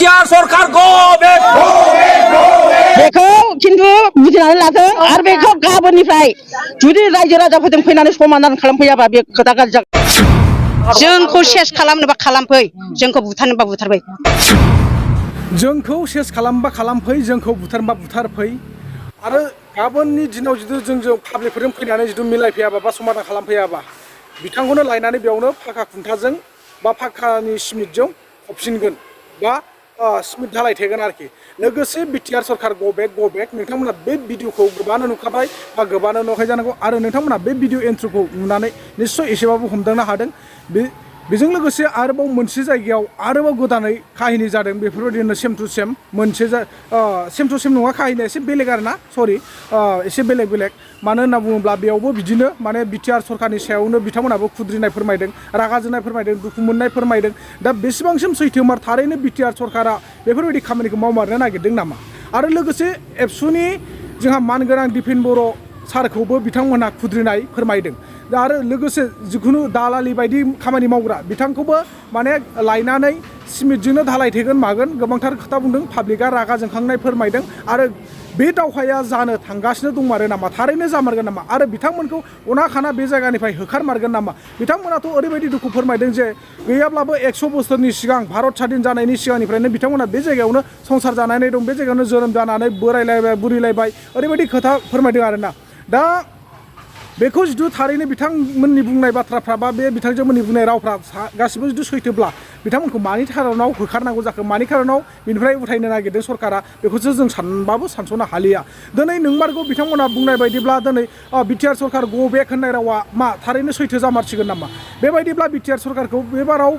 BTR सरकार गो बेक बेखौ खिन्थु बुजिनानै लाथों आरो बेखौ गाबोननिफ्राय जुदि रायजो राजाफोरजों फैनानै समाधान खालामफैयाबा बे खोथा गाज्रि जागोन। जोंखौ सेस खालामनोबा खालामफै, जोंखौ बुथारनोबा बुथारफै। जोंखौ सेस खालामबा खालामफै, जोंखौ बुथारनोबा बुथारफै। आरो गाबोननि दिनाव जुदि जों पाब्लिकफोरजों फैनानै जुदि मिलायफैयाबा बा समाधान खालामफैयाबा बिथांखौनो लायनानै बेयावनो फाखा खुन्थाजों बा फाखानि सिमेन्टजों फबसिनगोन बा सिमेन्ट ढालायथेगोन आरोखि। लोगोसे BTR सरकार गो बेक नोंथांमोना बे भिडिअखौ गोबाङानो नुखाबाय बा गोबाङानो नुवाखै जानांगौ आरो नोंथांमोना बे भिडिअ एन्ट्रिखौ नुनानै निस्सय एसेबाबो हमदांनो हादों। बेजों लोगोसे आरोबाव मोनसे जायगायाव आरोबाव गोदानै काहिनि जादों बेफोरबायदिनो सेम टु सेम मोनसे सेम टु सेम नङा, काहिनिया एसे बेलेग आरो ना, सरि एसे बेलेग मानो होनना बुङोब्ला बेयावबो बिदिनो माने BTR सरकारनि सायावनो बिथांमोनाबो खुद्रिनाय फोरमायदों, रागा जोंनाय फोरमायदों, दुखु मोननाय फोरमायदों। दा बेसेबांसिम सैथोमार थारैनो BTR सरकारा बेफोरबायदि खामानिखौ मावमारनो नागिरदों नामा? आरो लोगोसे एबसुनि जोंहा मानगोनां दिपेन बर' सारखौबो बिथांमोनहा खुद्रिनाय फोरमायदों। दा आरो लोगोसे जिखुनु दालालि बायदि खामानि मावग्रा बिथांखौबो माने लायनानै सिमेन्टजोंनो ढालायथेगोन मागोन गोबांथार खोथा बुंदों। पाब्लिकआ रागा जोंखांनाय फोरमायदों आरो बे दावहाया जानो थांगासिनो दंमारो नामा, थारैनो जामारगोन नामा आरो बिथांमोनखौ अना खाना बे जायगानिफ्राय होखारमारगोन नामा? बिथांमोनाथ' ओरैबायदि दुखु फोरमायदों जे गैयाब्लाबो 100 बोसोरनि सिगां भारत स्वाधीन जानायनि सिगांनिफ्रायनो बिथांमोना बे जायगायावनो संसार जानानै दं, बे जायगायावनो जोनोम जानानै बोरायलायबाय बुरिलायबाय, ओरैबायदि खोथा फोरमायदों आरोना। दा बेखौ जुदि थारैनो बिथांमोननि बुंनाय बाथ्राफ्रा बा बे बिथांजोमोननि बुंनाय रावफ्रा गासिबो जुदि सैथोब्ला बिथांमोनखौ मानि खारनाव होखारनांगौ जाखो, मानि खारनाव बिनिफ्राय उथायनो नागिरदों सरकारा, बेखौसो जों सानबाबो सानस'नो हालिया। दिनै नोंमारगौ बिथांमोना बुंनाय बायदिब्ला दिनै BTR सरकार गो बेक होननाय रावा मा थारैनो सैथो जामारसिगोन नामा? बेबायदिब्ला BTR सरकारखौ बेबाराव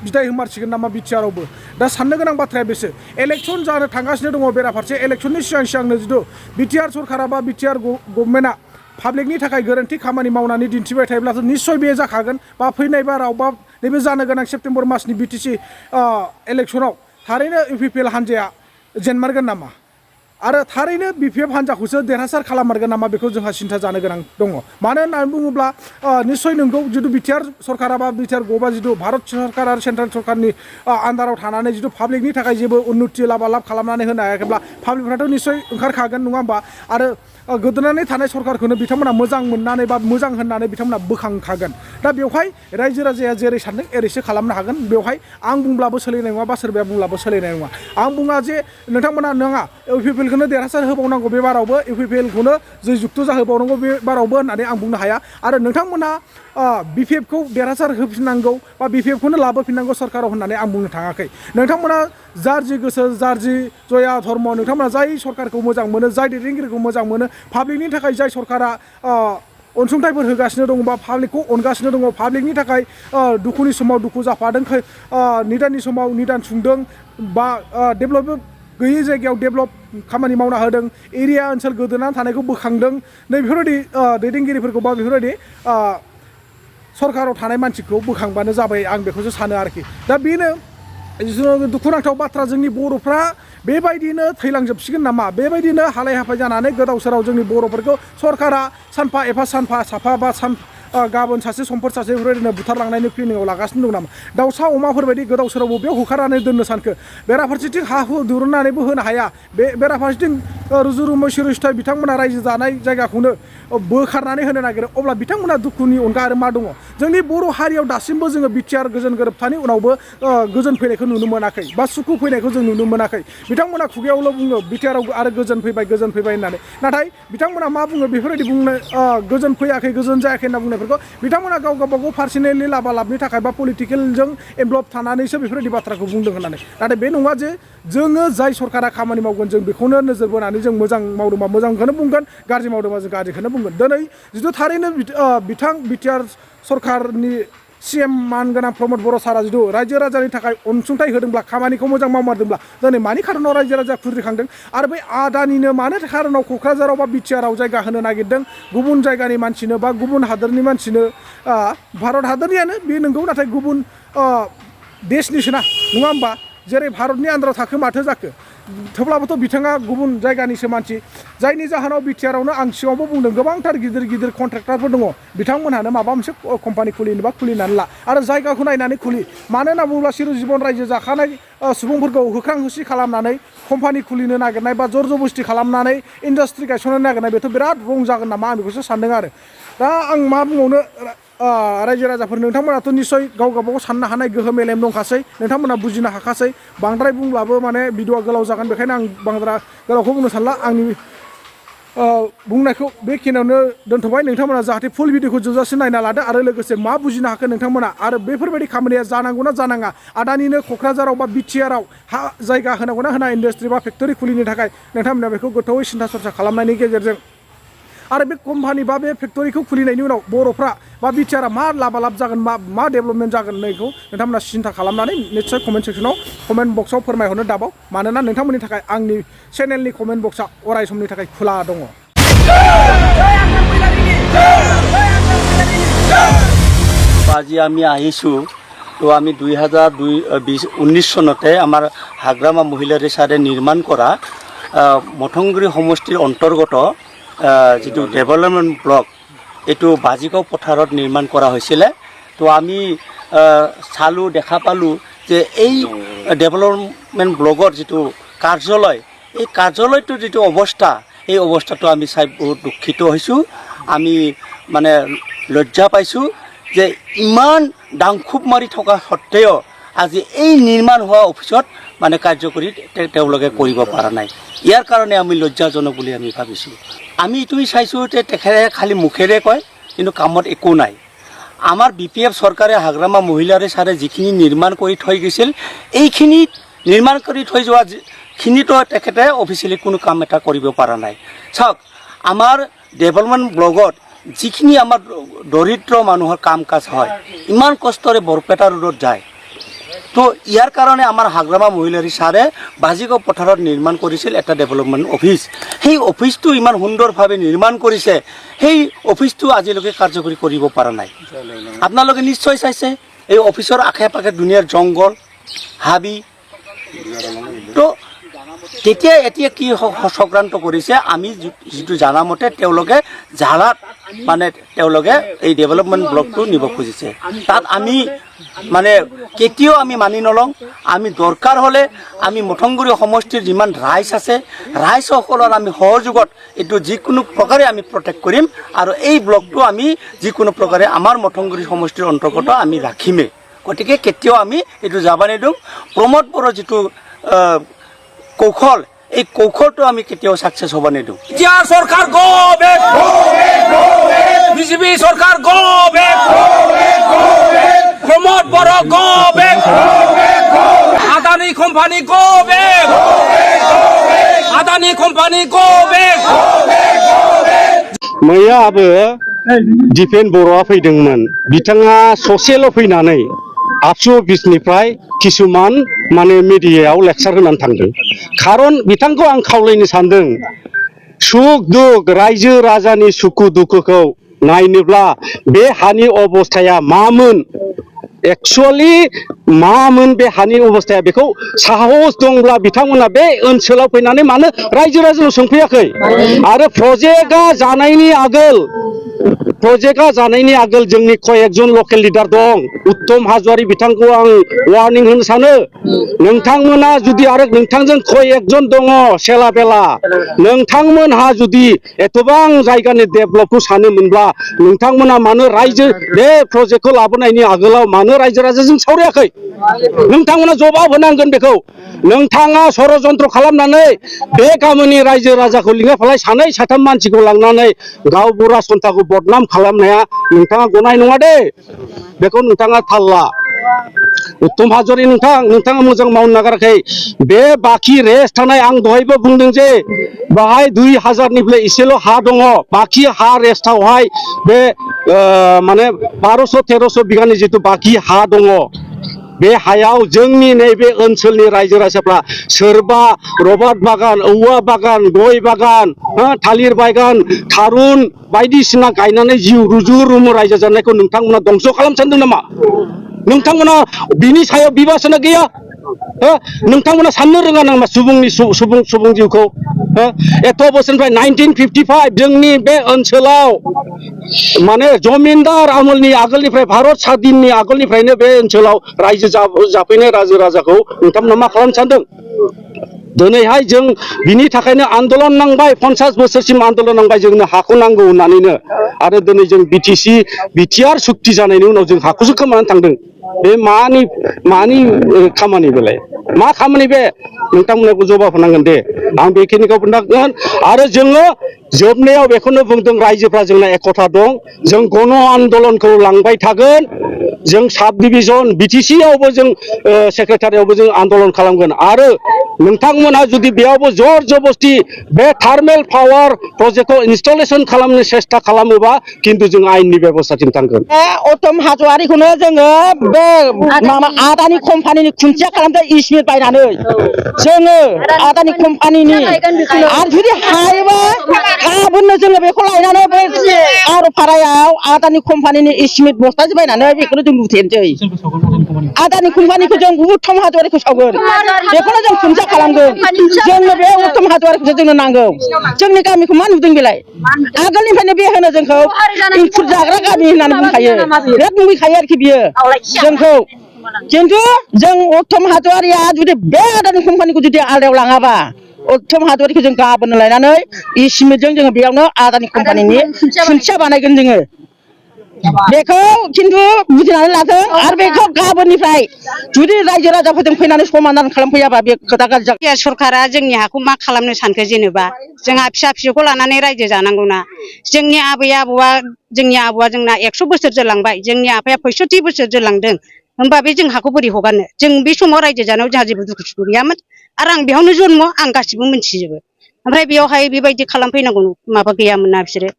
बिदाय होमारसिगोन नामा BTR-आवबो? दा साननो गोनां बाथ्राया बेसो। इलेक्सन जानो थांगासिनो दङ बेराफारसे, इलेक्सननि सिगांनो जुदि BTR सरकारा बा BTR गभर्नमेन्टआ पाब्लिकनि थाखाय गोरोन्थि खामानि मावनानै दिन्थिबाय थायोब्लाथ' निस्सय बे जाखागोन बा फैनाय बाराव बा नैबे जानो गोनां सेप्तेम्बर मासनि BTC इलेक्सनाव थारैनो UPPL हान्जाया जेनमारगोन नामा आरो थारैनो BPF हान्जाखौसो देरहासार खालाममारगोन नामा, बेखौ जोंहा सिन्था जानो गोनां दङ। मानो होननानै बुङोब्ला निस्सय नंगौ जुदि BTR सरकारा बा BTR गभा जिथु भारत सरकार आरो सेन्ट्रेल सरकारनि आन्दाराव थानानै जिथु पाब्लिकनि थाखाय जेबो उन्नति लाब खालामनानै होनो हायाखैब्ला पाब्लिकफ्राथ' निस्सय ओंखारखागोन नङा होमबा? आरो गोदोनानै थानाय सरकारखौनो बिथांमोना मोजां मोननानै बा मोजां होननानै बिथांमोना बोखांखागोन। दा बेवहाय रायजो राजाया जेरै सानदों एरैसो खालामनो हागोन। बेवहाय आं बुंब्लाबो सोलिनाय नङा बा सोरबाया बुंब्लाबो सोलिनाय नङा। आं बुङा जे नोंथांमोना नङा UPPLखौनो देरहासार होबावनांगौ बे बारावबो, UPPLखौनो जयजुक्त जाहोबावनांगौ बे बारावबो होननानै आं बुंनो हाया। आरो नोंथांमोना BPFखौ देरहासार होफिननांगौ बा BPFखौनो लाबोफिननांगौ सरकाराव होननानै आं बुंनो थाङाखै। नोंथांमोना जारजि गोसो जारजि जया धर्म, नोंथांमोना जाय सरकारखौ मोजां मोनो, जाय दैदेनगिरिखौ मोजां मोनो, पाब्लिकनि थाखाय जाय सरकारा अनसुंथाइफोर होगासिनो दङ बा पाब्लिकखौ अनगासिनो दङ, पाब्लिकनि थाखाय दुखुनि समाव दुखु जाफादों, निदाननि समाव निदान सुंदों बा डेभेलप गैयै जायगायाव डेभेलप खामानि मावना होदों, एरिया ओनसोल गोदोनानै थानायखौ बोखांदों, नै बेफोरबायदि दैदेनगिरिफोरखौ बा बेफोरबायदि सरकाराव थानाय मानसिखौ बोखांबानो जाबाय, आं बेखौसो सानो आरोखि। दा बेनो दुखुनांथाव बाथ्रा, जोंनि बर'फ्रा बेबायदिनो थैलांजोबसिगोन नामा? बेबायदिनो हालाय हाफाय जानानै गोदाव सोराव जोंनि बर'फोरखौ सरकारा सानफा एफा साफा बा गाबोन सासे समफोर सासे बेफोरबायदिनो बुथारलांनायनि प्लेनिंआव लागासिनो दं नामा? दाउसा अमाफोरबायदि गोदाव सोराव बबेयाव होखारनानै दोननो सानखो? बेराफारसेथिं हा हु दिरुननानैबो होनो हाया, बेराफारसेथिं रुजु रुमु सिरुस्थाय बिथांमोना रायजो जानाय जायगाखौनो बोखारनानै होनो नागिरो। अब्ला बिथांमोना दुखुनि अनगा आरो मा दङ? जोंनि बर' हारियाव दासिमबो जोङो BTR गोजोन गोरोबथानि उनावबो गोजोन फैनायखौ नुनो मोनाखै बा सुखु फैनायखौ जों नुनो मोनाखै। बिथांमोना खुगायावल' बुङो BTR-आव आरो गोजोन फैबाय होननानै, नाथाय बिथांमोना मा बुङो बेफोरबायदि बुंनो गोजोन फैयाखै गोजोन जायाखै होनना बुंनायफोरखौ बिथांमोना गावबागाव पार्सनेलि लाबनि थाखाय बा पलिटिकेलजों इनभल्भ थानानैसो बेफोरबायदि बाथ्राखौ बुंदों होननानै। नाथाय बे नङा जे जोङो जाय सरकारा खामानि मावगोन जों बेखौनो नोजोर बोनानै जों मोजां मावदोंबा मोजांखौनो बुंगोन, गाज्रि मावदोंबा जों गाज्रिखौनो बुंगोन। दिनै जिथु थारैनो BTR सरकारनि CM मानगोनां प्रमद बर' सारा जिथु रायजो राजानि थाखाय अनसुंथाइ होदोंब्ला, खामानिखौ मोजां मावमारदोंब्ला, दिनै मानि खारनाव रायजो राजाया खुद्रिखांदों? आरो बै आदानिनो मानो खारनाव क'क्राझाराव बा BTR-आव जायगा होनो नागिरदों गुबुन जायगानि मानसिनो बा गुबुन हादोरनि मानसिनो? भारत हादोरनियानो बे नंगौ, नाथाय गुबुन देशनिसोना नङा होमबा? जेरै भारतनि आन्दाराव थाखो माथो जाखो? थेवब्लाबोथ' बिथाङा गुबुन जायगानिसो मानसि जायनि जाहोनाव बिटिआरावनो आं सिगाङावबो बुंदों गोबांथार गिदिर गिदिर कन्ट्रेक्टरफोर दङ बिथांमोनहानो माबा मोनसे कम्पानि खुलिनोबा खुलिनानै ला आरो जायगाखौ नायनानै खुलि मानो होनना बुङोब्ला चिरजीबन रायजो जाखानाय सुबुंफोरखौ होख्रां होसि खालामनानै कम्पानि खुलिनो नागिरनाय बा जर जबस्थि खालामनानै इन्डास्ट्रि गायसननो नागिरनाय बेथ' बिराद रं जागोन नामा आं बेखौसो सानदों आरो दा आं मा बुंबावनो रायजो राजाफोर नोंथांमोनाथ' निस्सय गाव गावबागाव साननो हानाय गोहो मेलेम दंखासै नोंथांमोना बुजिनो हाखासै बांद्राय बुंब्लाबो माने भिडिअआ गोलाव जागोन बेखायनो आं बांद्राय गोलावखौ बुंनो सानला आंनि बुंनायखौ बेखिनियावनो दोनथ'बाय नोंथांमोना जाहाथे फुल भिडिअखौ जोबजासिम नायना लादो आरो लोगोसे मा बुजिनो हाखो नोंथांमोना आरो बेफोरबायदि खामानिया जानांगौना जानाङा आदानिनो क'क्राझाराव बा बिटिआराव हा जायगा होनांगौना होना इन्डास्ट्रि बा फेक्टरि खुलिनो थाखाय नोंथांमोना बेखौ गोथौवै सिन्था सरसा खालामनायनि गेजेरजों आरो बे कम्पानि बा बे फेक्टरिखौ खुलिनायनि उनाव बर'फ्रा बा बिटिआरा मा लाबालाब जागोन मा डेभेलपमेन्ट जागोन नैखौ नोंथांमोना सिन्था खालामनानै निस्सय कमेन्ट सेक्सनाव कमेन्ट बक्सआव फोरमायहरनो दाबाव मानोना नोंथांमोननि थाखाय आंनि चेनेलनि कमेन्ट बक्सआ अराय समनि थाखाय खुला दङ আজি আমি আহিছোঁ তো আমি 2019 চনতে আমাৰ হাগ্ৰামা মহিলা ৰেচাৰে নিৰ্মাণ কৰা মঠংগুৰি সমষ্টিৰ অন্তৰ্গত যিটো ডেভেলপমেণ্ট ব্লক এইটো বাজিগাঁও পথাৰত নিৰ্মাণ কৰা হৈছিলে তো আমি চালোঁ দেখা পালোঁ যে এই ডেভেলপমেণ্ট ব্লকৰ যিটো কাৰ্যালয় এই কাৰ্যালয়টোৰ যিটো অৱস্থা এই অৱস্থাটো আমি চাই বহুত দুখিত হৈছোঁ আমি মানে লজ্জা পাইছোঁ যে ইমান ডাংখুব মাৰি থকা সত্ত্বেও আজি এই নিৰ্মাণ হোৱা অফিচত মানে কাৰ্যকৰী তেওঁলোকে কৰিব পৰা নাই ইয়াৰ কাৰণে আমি লজ্জাজনক বুলি আমি ভাবিছোঁ আমি এইটোৱে চাইছোঁ যে তেখেতে খালি মুখেৰে কয় কিন্তু কামত একো নাই আমাৰ BPF চৰকাৰে হাগ্ৰামা মহিলা ৰেচাৰে যিখিনি নিৰ্মাণ কৰি থৈ গৈছিল এইখিনি নিৰ্মাণ কৰি থৈ যোৱা খিনিতো তেখেতে অফিচিয়েলি কোনো কাম এটা কৰিব পৰা নাই চাওক আমাৰ ডেভেলপমেণ্ট ব্লকত যিখিনি আমাৰ দৰিদ্ৰ মানুহৰ কাম কাজ হয় ইমান কষ্টৰে বৰপেটা ৰোডত যায় তো ইয়াৰ কাৰণে আমাৰ হাগ্ৰামা মহিলা ৰেচাৰে বাজিগাঁও পথাৰত নিৰ্মাণ কৰিছিল এটা ডেভেলপমেণ্ট অফিচ সেই অফিচটো ইমান সুন্দৰভাৱে নিৰ্মাণ কৰিছে সেই অফিচটো আজিলৈকে কাৰ্যকৰী কৰিব পৰা নাই আপোনালোকে নিশ্চয় চাইছে এই অফিচৰ আশে পাশে দুনিয়াৰ জংঘল হাবি তো তেতিয়া এতিয়া কি সংক্ৰান্ত কৰিছে আমি যিটো জানা মতে তেওঁলোকে জালাত মানে তেওঁলোকে এই ডেভেলপমেণ্ট ব্লকটো নিব খুজিছে তাত আমি মানে কেতিয়াও আমি মানি নলওঁ আমি দৰকাৰ হ'লে আমি মঠংগুৰি সমষ্টিৰ যিমান ৰাইজ আছে ৰাইজসকলৰ আমি সহযোগত এইটো যিকোনো প্ৰকাৰে আমি প্ৰটেক্ট কৰিম আৰু এই ব্লকটো আমি যিকোনো প্ৰকাৰে আমাৰ মঠংগুৰি সমষ্টিৰ অন্তৰ্গত আমি ৰাখিমেই গতিকে কেতিয়াও আমি এইটো যাব নিদিওঁ প্ৰমোদ বড়োৰ যিটো কৌশল এই কৌশলটো আমি কেতিয়াও সাকসেস হ'ব নিদিওঁ BTR সরকার গো ব্যাক বিজেপি সরকার go back Pramod Boro go back Adani company go back Adani company go back मैयाबो दिफेन बर'आ फैदोंमोन बिथाङा ससेल' फैनानै आबसु अफिसनिफ्राय किसुमान माने मिडियायाव लेक्सार होनानै थांदों खारन बिथांखौ आं खावलायनो सानदों सुख दुख रायजो राजानि सुखु दुखुखौ नायनोब्ला बे हानि अबस्थाया मामोन एक्चुअली मामोन बे हानि अबस्थाया बेखौ साहस दंब्ला बिथांमोना बे ओनसोलाव फैनानै मानो रायजो राजानाव सोंफैयाखै आरो प्रजेक्टआ जानायनि आगोल जोंनि कयेकजन लकेल लिडार दं उत्तम हाजवारी बिथांखौ आं वार्निं होनो सानो नोंथांमोना जुदि आरो नोंथांजों कयेकजन दङ सेला बेला नोंथांमोनहा जुदि एथबां जायगानि डेभेलपखौ सानोमोनब्ला नोंथांमोना मानो रायजो बे प्रजेक्टखौ लाबोनायनि आगोलाव मानो रायजो राजाजों सावरायाखै नोंथांमोना जवाब होनांगोन बेखौ नोंथाङा षड़यन्त्र खालामनानै बे गामिनि रायजो राजाखौ लिंहरफालाय सानै साथाम मानसिखौ लांनानै गावबुरा सन्थाखौ बदनाम खालामनाया नोंथाङा गनाय नङा दे बेखौ नोंथाङा थाल ला उत्तम हाजवारी नोंथाङा मोजां मावनो नागाराखै बे बाखि रेस्ट थानाय आं दहायबो बुंदों जे बाहाय 2000निफ्राय एसेल' हा दङ बाखि हा रेस्टआवहाय बे माने 1200-1300 बिगानि जितु बाखि हा दङ बे हायाव जोंनि नैबे ओनसोलनि रायजो राजाफ्रा सोरबा रबार बागान औवा बागान गय बागान थालिर बागान थारुन बायदिसिना गायनानै जिउ रुजु रुमु रायजो जानायखौ नोंथांमोना दंस' खालामनो सानदों नामा नोंथांमोना बिनि सायाव बिबासना गैया नोंथांमोना साननो रोङा नामा सुबुं जिउखौ एथ' बोसोरनिफ्राय 1955 जोंनि बे ओनसोलाव माने जमिनदार आमोलनि आगोलनिफ्राय भारत स्वाधीननि आगोलनिफ्रायनो बे ओनसोलाव रायजो जाफैनाय राजो राजाखौ नोंथांमोना मा खालामनो सानदों दिनैहाय जों बिनि थाखायनो आन्दोलन नांबाय 50 बोसोरसिम आन्दोलन नांबाय जोंनो हाखौ नांगौ होननानैनो आरो दिनै जों BTR सुक्ति जानायनि उनाव जों हाखौसो खोमानानै थांदों बे मानि खामानि बेलाय मा खामानि बे नोंथांमोनखौ जबाब होनांगोन दे आं बेखिनिखौ बुंनांगोन आरो जोङो जोबनायाव बेखौनो बुंदों रायजोफ्रा जोंना एकता दं जों गण आन्दोलनखौ लांबाय थागोन जों साब डिभिजन BTC आवबो जों सेक्रेटारियावबो जों आन्दोलन खालामगोन आरो नोंथांमोनहा जुदि बेयावबो जर जबस्ति बे थार्मेल पावार प्रजेक्टखौ इनस्टलेशन खालामनो सेस्था खालामोबा खिन्थु जों आयेननि बेब'स्थाथिं थांगोन उत्तम हाज'वारिखौनो जोङो बे माबा आदानि कम्पानिनि खुन्थिया खालामदों इस्मिट बायनानै जोङो आदानि कम्पानिनि आरो जुदि हायोबा गाबोननो जोङो बेखौ लायनानै बे आर'फारायाव आदानि कम्पानिनि इस्मिट बस्थासे बायनानै बेखौनो जों लुथेनोसै आदानि कम्पानिखौ जों उत्तम हाज'वारिखौ सावगोन बेखौनो जों खुन्थिया खालामगोन जोंनो बे उत्तम हाज'वारिखौसो जोंनो नांगौ जोंनि गामिखौ मा नुदों बेलाय आगोलनिफ्रायनो बे होनो जोंखौ इंखुर जाग्रा गामि होननानै बुंखायो बिराद मुगैखायो आरोखि बियो जोंखौ खिन्थु जों उत्तम हाज'वारिया जुदि बे आदानि कम्पानिखौ जुदि आलदायाव लाङाबा उत्तम हाज'वारिखौ जों गाबोननो लायनानै इस्मिटजों जोङो बेयावनो आदानि कम्पानिनि खुन्थिया बानायगोन जोङो बेखौ खिन्थु बुजिनानै लाथों आरो बेखौ गाबोननिफ्राय जुदि रायजो राजाफोरजों फैनानै समाधान खालामफैयाबा बे खोथा गाज्रि जागोन सरकारा जोंनि हाखौ मा खालामनो सानखो जेनेबा जोंहा फिसा फिसौखौ लानानै रायजो जानांगौना जोंनि आबौआ जोंना 100 बोसोर जोरलांबाय जोंनि आफाया 65 बोसोर जोरलांदों होमबा बे जों हाखौ बोरै हगारनो जों बे समाव रायजो जानायाव जोंहा जेबो दुखु सुखु गैयामोन आरो आं बेयावनो जन्म आं गासिबो मिन्थिजोबो ओमफ्राय बेयावहाय बेबायदि खालामफैनांगौ माबा गैयामोन ना बिसोरो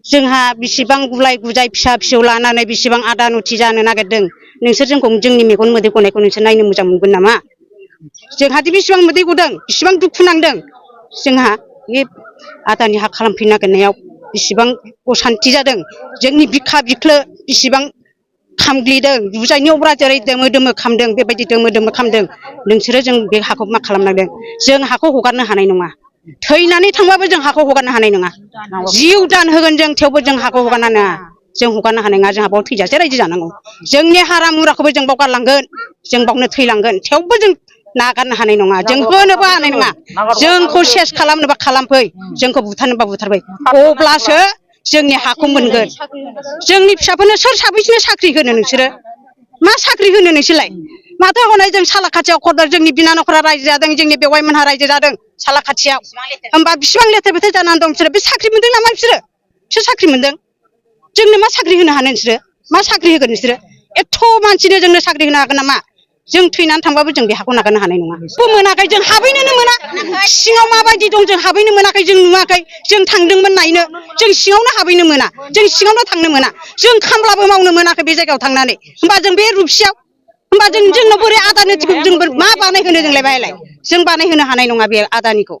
जोंहा बेसेबां गुलाय गुजाय फिसा फिसौ लानानै बेसेबां आदानुथि जानो नागिरदों नोंसोर जोंखौ जोंनि मेगन मोदै गनायखौ नोंसोर नायनो मोजां मोनगोन नामा जोंहादि बेसेबां मोदै गदों बेसेबां दुखु नांदों जोंहा बे आदानि हा खालामफैनो नागिरनायाव बेसेबां असान्ति जादों जोंनि बिखा बिख्लो बेसेबां खामग्लिदों बुजायनि अब्रा जेरै दोमो दोमो खामदों बेबायदि दोमो दोमो खामदों नोंसोरो जों बे हाखौ मा खालामनांदों जों हाखौ हगारनो हानाय नङा थैनानै थांबाबो जों हाखौ हगारनो हानाय नङा जिउ दान होगोन जों थेवबो जों हाखौ हगारनो हानाय नङा जों हगारनो हानाय नङा जोंहा बाव थैजासे रायजो जानांगौ जोंनि हारा मुराखौबो जों बाव गारलांगोन जों बावनो थैलांगोन थेवबो जों नागारनो हानाय नङा जों होनोबो हानाय नङा जोंखौ सेस खालामनोबा खालामफै जोंखौ बुथारनोबा बुथारफै अब्लासो जोंनि हाखौ मोनगोन जोंनि फिसाफोरनो सोर साबैसोनो साख्रि होनो नोंसोरो मा साख्रि होनो नोंसोरलाय माथो हनै जों सालाखाथियाव खरदर जोंनि बिनानावफोरा रायजो जादों जोंनि बेवाइमोनहा रायजो जादों सालाखाथियाव होमबा बिसिबां लेथेर फेथेर जानानै दं बिसोरो बे साख्रि मोनदों नामा बिसोरो सोर साख्रि मोनदों जोंनो मा साख्रि होनो हानो नोंसोरो मा साख्रि होगोन नोंसोरो एथ' मानसिनो जोंनो साख्रि होनो हागोन नामा जों थैनानै थांबाबो जों बे हाखौ नागारनो हानाय नङा मोनाखै जों हाबैनोनो मोना सिङाव माबायदि दं जों हाबैनो मोनाखै जों नुवाखै जों थांदोंमोन नायनो जों सिङावनो हाबैनो मोना जों सिङावनो थांनो मोना जों खामलाबो मावनो मोनाखै बे जायगायाव थांनानै होमबा जों बे रुपसियाव होमबा जोंनो बोरै आदानिखौ जों मा बानायहोनो जोंलाय बाहायलाय जों बानायहोनो हानाय नङा बे आदानिखौ